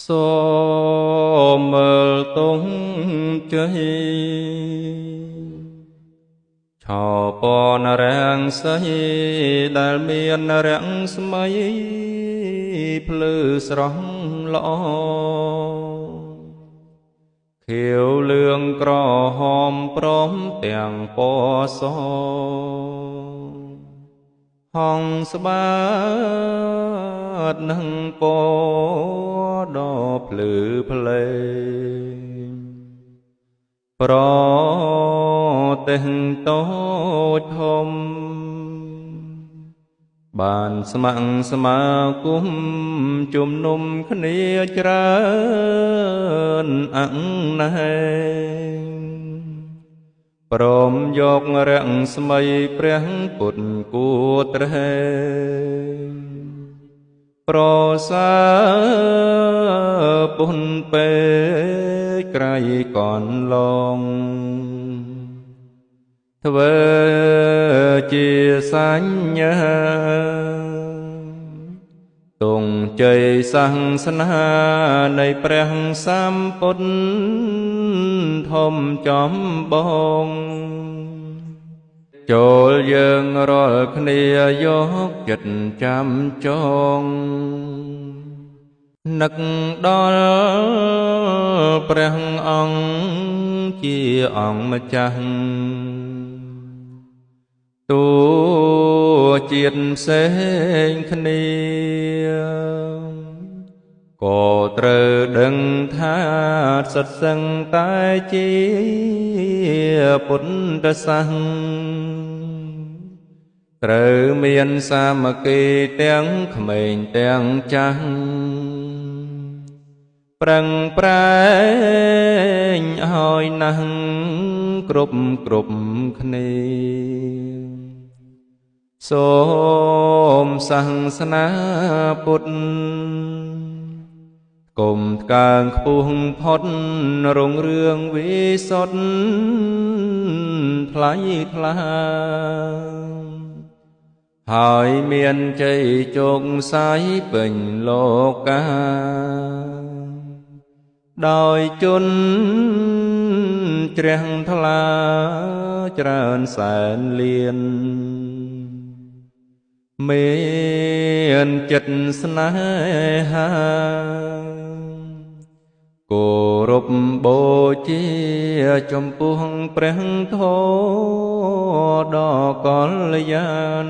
សូមមើលទង់ជ័យឆោពណ៌រាំងស្អីដែលមានរាំងស្មៃភ្លឺស្រស់ល្អខៀវលឿងក្រហមព្រមទាំងពណ៌សហងស្បាតនឹងពណ៌ដ៏ភ្លឺផ្លេងប្រទេសតូចធំបានស្ម័គ្រស្មាគមជំនុំគ្នាច្រើនអង្គណែងព្រមយករាំងស្មៃព្រះពុទ្ធគួត្រហេប្រសើរពុនពេក្រៃកនឡងធ្វើជាសញ្ញាទង់ជ័យសាសនានៃព្រះសម្ពុទ្ធធំចំបងចូលយើងរាល់គ្នាយកចិត្តចាំចងនឹកដល់ព្រះអង្គជាអង្គម្ចាស់តួជាតិផ្សេងគ្នាក៏ត្រូវដឹងថាសុទ្ធសឹងតែជាពុទ្ធសាសនាត្រូវមានសាមគ្គីទាំងក្មេងទាំងចាស់ប្រឹងប្រែងឲ្យណាស់គ្រប់គ្នាសូមសាសនាពុទ្ធកុំថ្កើងខ្ពស់ផុតរុងរឿងវិសុទ្ធថ្លៃថ្លាហើយមានជ័យជោគសាយពេញលោកកាដោយជន់ជ្រះថ្លាច្រើនសែនលានមានចិត្តស្នេហាគោរពបូជាចំពោះព្រះធម៌ដ៏កល្យាន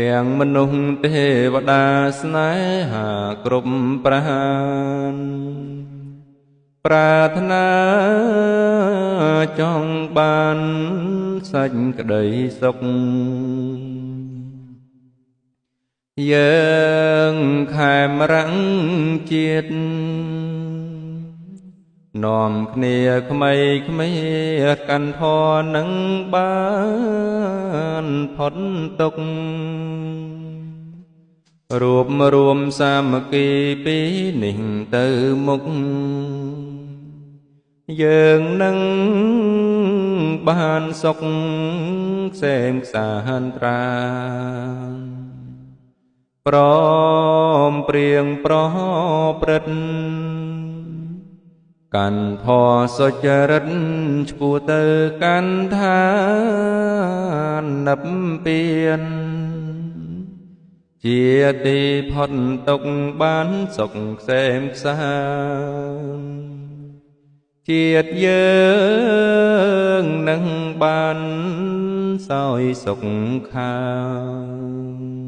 ទាំងមនុស្សទេវតាស្នេហាគ្រប់ប្រាណប្រាថ្នាចង់បានសេចក្តីសុខយើងខែមរាំងជាតិនាំគ្នាក្មៃកាន់ធរនឹងបានផុតទុក្ខរួបរួមសាមគ្គីពីនេះទៅមុខយើងនឹងបានសុខក្សេមក្សាត្រាព្រមព្រៀងប្រព្រឹត្តកាន់ធម៌សុចរិតឆ្ពោះទៅកាន់ឋាននិព្វានជាទីផុតទុក្ខបានសុខក្សេមក្សាជាតិយើងនឹងបានសោយសុខខាន